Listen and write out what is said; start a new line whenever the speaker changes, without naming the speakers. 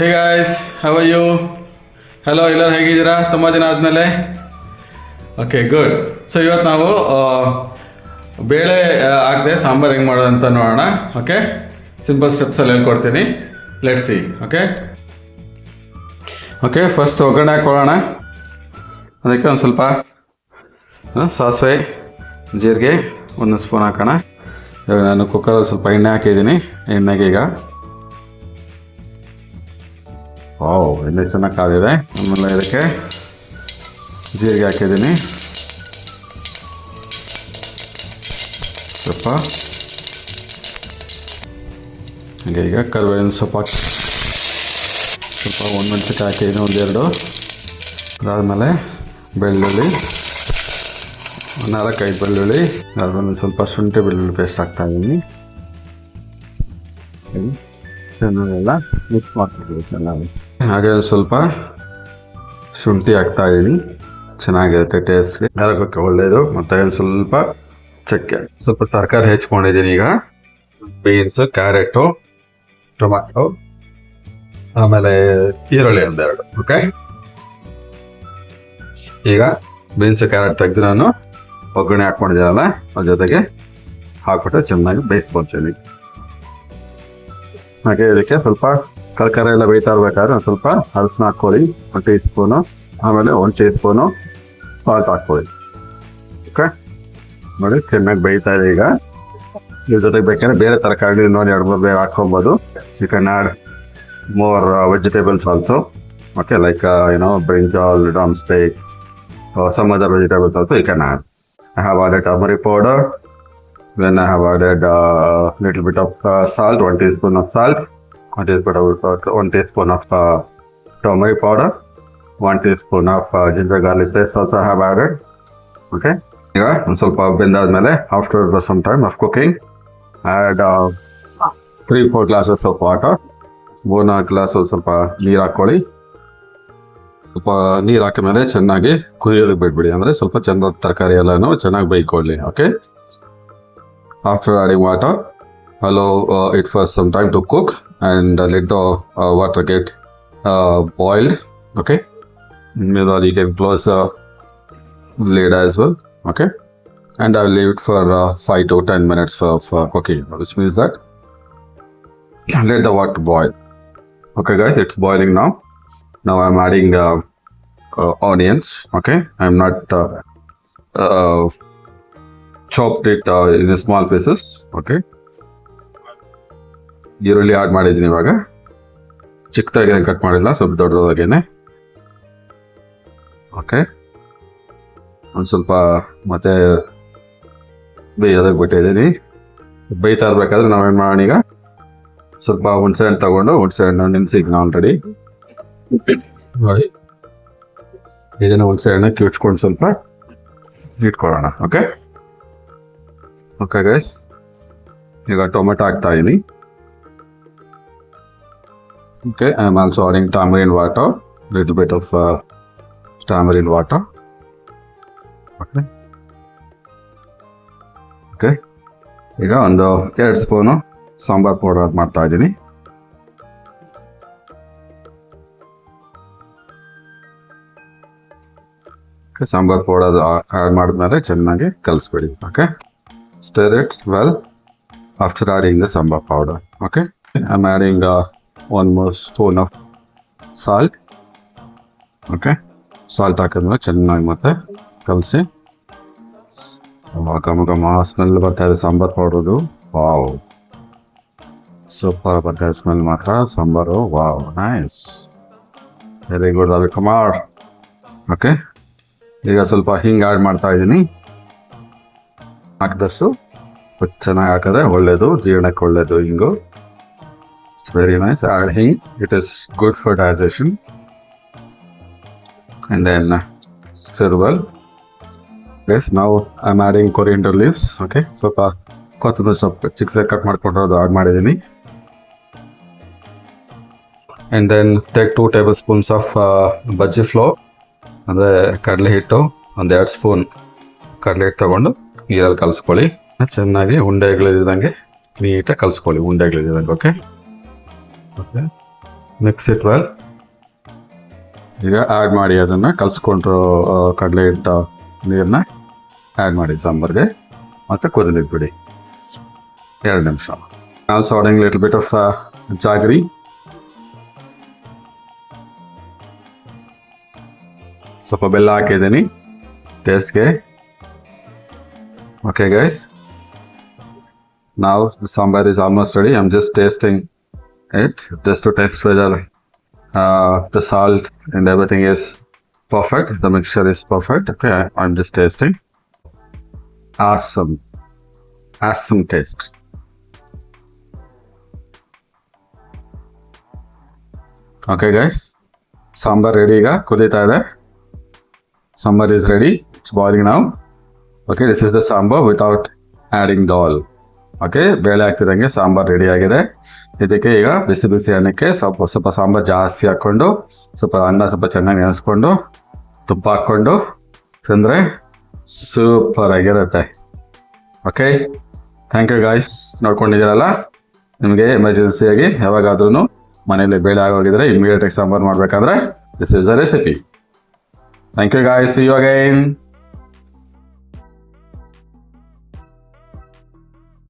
Hey guys, how are you? Hello, ಎಲ್ಲರೂ ಹೇಗಿದ್ದೀರಾ? ತುಂಬ ದಿನ ಆದಮೇಲೆ. Okay, good. ಸೊ ಇವತ್ತು ನಾವು ಬೇಳೆ ಹಾಕದೆ ಸಾಂಬಾರು ಹೆಂಗೆ ಮಾಡೋದು ಅಂತ ನೋಡೋಣ. ಓಕೆ, ಸಿಂಪಲ್ ಸ್ಟೆಪ್ಸಲ್ಲಿ ಹೇಳ್ಕೊಡ್ತೀನಿ. Let's see. ಓಕೆ, ಫಸ್ಟ್ ಒಗ್ಗರಣೆ ಹಾಕೊಳ್ಳೋಣ. ಅದಕ್ಕೆ ಒಂದು ಸ್ವಲ್ಪ ಸಾಸಿವೆ, ಜೀರಿಗೆ 1 ಸ್ಪೂನ್ ಹಾಕೋಣ. ಇವಾಗ ನಾನು ಕುಕ್ಕರಲ್ಲಿ ಸ್ವಲ್ಪ ಎಣ್ಣೆ ಹಾಕಿದ್ದೀನಿ. ಎಣ್ಣೆಗೆ ಈಗ ಎಣ್ಣೆ ಚೆನ್ನಾಗಿ ಕಾದಿದೆ. ಆಮೇಲೆ ಇದಕ್ಕೆ ಜೀರಿಗೆ ಹಾಕಿದ್ದೀನಿ, ಸ್ವಲ್ಪ ಹಾಗೆ. ಈಗ ಕರಿಬೇವಿನ ಸ್ವಲ್ಪ ಒಣಮೆಣಸಿನ್ಕಾಯಿ ಹಾಕಿದ್ದೀನಿ, 1-2. ಅದಾದಮೇಲೆ ಬೆಳ್ಳುಳ್ಳಿ 4-5 ಬೆಳ್ಳುಳ್ಳಿ. ಅದಾದಮೇಲೆ ಸ್ವಲ್ಪ ಶುಂಠಿ ಬೆಳ್ಳುಳ್ಳಿ ಪೇಸ್ಟ್ ಹಾಕ್ತಾಯಿದ್ದೀನಿ. ಚೆನ್ನಾಗೆಲ್ಲ ಮಿಕ್ಸ್ ಮಾಡ್ತಿದ್ದೀವಿ ಚೆನ್ನಾಗಿ. ಹಾಗೆ ಸ್ವಲ್ಪ ಶುಂಠಿ ಹಾಕ್ತಾಯಿದ್ದೀನಿ, ಚೆನ್ನಾಗಿರುತ್ತೆ ಟೇಸ್ಟ್ಗೆ, ಆರೋಗ್ಯಕ್ಕೆ ಒಳ್ಳೆಯದು. ಮತ್ತು ಸ್ವಲ್ಪ ಚಕ್ಕೆ, ಸ್ವಲ್ಪ ತರಕಾರಿ ಹೆಚ್ಕೊಂಡಿದ್ದೀನಿ. ಈಗ ಬೀನ್ಸ್, ಕ್ಯಾರೆಟು, ಟೊಮ್ಯಾಟೊ, ಆಮೇಲೆ ಈರುಳ್ಳಿ 1-2. ಓಕೆ, ಈಗ ಬೀನ್ಸ್ ಕ್ಯಾರೆಟ್ ತೆಗೆದು ನಾನು ಒಗ್ಗರಣೆ ಹಾಕ್ಕೊಂಡಿದ್ದೀನಲ್ಲ, ಅದ್ರ ಜೊತೆಗೆ ಹಾಕ್ಬಿಟ್ಟು ಚೆನ್ನಾಗಿ ಬೇಯಿಸ್ಕೊಳ್ತೀನಿ. ಹಾಗೆ ಇದಕ್ಕೆ ಸ್ವಲ್ಪ ತರಕಾರಿ ಎಲ್ಲ ಬೇಯ್ತಾ ಇರ್ಬೇಕಾದ್ರೆ ಒಂದು ಸ್ವಲ್ಪ ಅರಶಿನ ಹಾಕ್ಕೊಳ್ಳಿ, 1 ಟೀ ಸ್ಪೂನು. ಆಮೇಲೆ 1 ಟೀ ಸ್ಪೂನು ಸಾಲ್ಟ್ ಹಾಕ್ಕೊಳ್ಳಿ. ಓಕೆ, ನೋಡಿ ಚೆನ್ನಾಗಿ ಬೇಯ್ತಾ ಇದೆ. ಈಗ ಇದ್ರ ಜೊತೆಗೆ ಬೇಕಾದ್ರೆ ಬೇರೆ ತರಕಾರಿ ನೋಡಿ 2-3 ಬೇರೆ ಹಾಕ್ಕೊಬೋದು. You can add more vegetables also. Okay, like brinjal, drumstick, or some other vegetables also you can add. I have added turmeric powder. Then I have added little bit of salt, 1 teaspoon of salt, 1 teaspoon of turmeric powder, 1 teaspoon of ginger garlic paste also I have added. Okay, ಈಗ ಒಂದು ಸ್ವಲ್ಪ ಬೆಂದಾದ್ಮೇಲೆ after some time of cooking, add 3-4 glasses of water. 3-4 glass ಸ್ವಲ್ಪ ನೀರು ಹಾಕ್ಕೊಳ್ಳಿ. ಸ್ವಲ್ಪ ನೀರು ಹಾಕಿದ ಮೇಲೆ ಚೆನ್ನಾಗಿ ಕುದಿಯೋದಕ್ಕೆ ಬಿಟ್ಬಿಡಿ, ಅಂದರೆ ಸ್ವಲ್ಪ ಚೆಂದ ತರಕಾರಿ ಎಲ್ಲನೂ ಚೆನ್ನಾಗಿ ಬೇಯ್ಕೊಳ್ಳಿ. Okay, after adding water, allow it for some time to cook and let the water get boiled. Okay, meanwhile you can close the lid as well. Okay, and I will leave it for 5 to 10 minutes for cooking, which means that let the water boil. Okay guys, it's boiling now. Now I'm adding onions. Okay, I'm not chopped it in small pieces. Okay, ಈರುಳ್ಳಿ add ಮಾಡಿದ್ದೀನಿ. ಇವಾಗ ಚಿಕ್ಕದಾಗಿ cut ಮಾಡಿಲ್ಲ, ಸ್ವಲ್ಪ ದೊಡ್ಡದಾಗೇನೆ. Okay, ಒಂದು ಸ್ವಲ್ಪ ಮತ್ತೆ ಬೇಯೋದಕ್ಕೆ ಬಿಟ್ಟಿದ್ದೀನಿ. ಬೇಯ್ತಾ ಇರ್ಬೇಕಾದ್ರೆ ನಾವೇನು ಮಾಡೋಣ, ಈಗ ಸ್ವಲ್ಪ ಹುಣಸೆ ಹಣ್ಣು ತಗೊಂಡು, ಹುಣಸೆ ಹಣ್ಣು ನೆನೆಸಿಗ್ ನಾವು ಆಲ್ರೆಡಿ ನೋಡಿ. ಇದನ್ನು ಹುಣಸೆ ಹಣ್ಣು ಕಿವುಚ್ಕೊಂಡು ಸ್ವಲ್ಪ ಇಟ್ಕೊಳ್ಳೋಣ. ಓಕೆ ಓಕೆ ಗೈಸ್, ಈಗ ಟೊಮೆಟೊ ಹಾಕ್ತಾ ಇದೀನಿ. Okay, I am also adding tamarind water, little bit of tamarind water. Okay okay, ಈಗ ಒಂದು 2 ಸ್ಪೂನು ಸಾಂಬಾರ್ ಪೌಡರ್ ಮಾಡ್ತಾ ಇದ್ದೀನಿ. ಸಾಂಬಾರ್ ಪೌಡರ್ ಆ್ಯಡ್ ಮಾಡಿದ್ಮೇಲೆ ಚೆನ್ನಾಗಿ ಕಲಿಸ್ಬಿಡಿ. Okay, stir it well after adding the sambar powder. Okay, I am adding 1 more spoon of salt. Okay, salt ಹಾಕಿದ್ಮೇಲೆ ಚೆನ್ನಾಗಿ ಮತ್ತೆ ಕಲಸಿ. ಘಮ ಸ್ಮೆಲ್ ಬರ್ತಾ ಇದೆ ಸಾಂಬಾರ್ ಪೌಡರ್ದು. ವಾವ್, ಸೂಪರ್ ಬರ್ತಾ ಇದೆ ಸ್ಮೆಲ್ ಮಾತ್ರ sambar. Wow, nice, very good Ravikumar. Okay, ಈಗ ಸ್ವಲ್ಪ ಹಿಂಗೆ ಆ್ಯಡ್ ಮಾಡ್ತಾ ಇದ್ದೀನಿ. ಹಾಕಿದಷ್ಟು ಚೆನ್ನಾಗಿ ಹಾಕಿದ್ರೆ ಒಳ್ಳೆಯದು, ಜೀರ್ಣಕ್ಕೆ ಒಳ್ಳೆಯದು ಹಿಂಗು. It's very nice. Add hing, it is good for digestion. And then stir well. Yes, now I'm adding coriander leaves. Okay, ಸ್ವಲ್ಪ ಕೊತ್ತಂಬರಿ ಸೊಪ್ಪು ಚಿಕ್ಕದಾಗಿ ಕಟ್ ಮಾಡ್ಕೊಂಡು ಅದು ಆ್ಯಡ್ ಮಾಡಿದ್ದೀನಿ. And then take 2 table spoons of bajji flour, ಅಂದರೆ ಕಡಲೆ ಹಿಟ್ಟು. 1-2 ಸ್ಪೂನ್ ಕಡಲೆ ಹಿಟ್ಟು ತೊಗೊಂಡು ನೀರಲ್ಲಿ ಕಲಿಸ್ಕೊಳ್ಳಿ. ಚೆನ್ನಾಗಿ ಉಂಡೆಗಳಿದ್ದಂಗೆ ನೀಟಾಗಿ ಕಲಿಸ್ಕೊಳ್ಳಿ, ಉಂಡೆಗಳಿದ್ದಂಗೆ. Okay okay, mix it well. ಈಗ ಆ್ಯಡ್ ಮಾಡಿ ಅದನ್ನು ಕಲಿಸ್ಕೊಂಡ್ರು ಕಡಲೆ ಹಿಟ್ಟು ನೀರನ್ನ ಆ್ಯಡ್ ಮಾಡಿ ಸಾಂಬಾರಿಗೆ ಮತ್ತು ಕುದಿಲಿಟ್ಬಿಡಿ 2 ನಿಮಿಷ. Also adding little bit of jaggery. ಸ್ವಲ್ಪ ಬೆಲ್ಲ ಹಾಕಿದ್ದೀನಿ ಟೇಸ್ಟ್ಗೆ. Okay guys, now the sambar is almost ready. I'm just tasting it just to taste whether the salt and everything is perfect, the mixture is perfect. Okay, I'm just tasting. Awesome taste. Okay guys, sambar ready ga kudita ide. Sambar is ready, it's boiling now. Okay, this is the sambar without adding dal. Okay, ಬೇಳೆ ಹಾಕ್ತಿದ್ದಂಗೆ sambar ready ಆಗಿದೆ. ಇದಕ್ಕೆ ಈಗ ಬಿಸಿ ಬಿಸಿ ಅನ್ನಕ್ಕೆ ಸ್ವಲ್ಪ ಸಾಂಬಾರು ಜಾಸ್ತಿ ಹಾಕ್ಕೊಂಡು ಅನ್ನ ಸ್ವಲ್ಪ ಚೆನ್ನಾಗಿ ನೆನೆಸ್ಕೊಂಡು ತುಪ್ಪ ಹಾಕ್ಕೊಂಡು ತಿಂದರೆ ಸೂಪರ್ ಆಗಿರುತ್ತೆ. Okay, thank you guys. ನೋಡ್ಕೊಂಡಿದ್ದೀರಲ್ಲ, ನಿಮಗೆ ಎಮರ್ಜೆನ್ಸಿಯಾಗಿ ಯಾವಾಗಾದ್ರೂ ಮನೇಲಿ ಬೇಳೆ ಆಗೋಗಿದ್ರೆ ಇಮಿಡಿಯೇಟಾಗಿ ಸಾಂಬಾರು ಮಾಡಬೇಕಂದ್ರೆ this is the recipe. Thank you guys, see you again.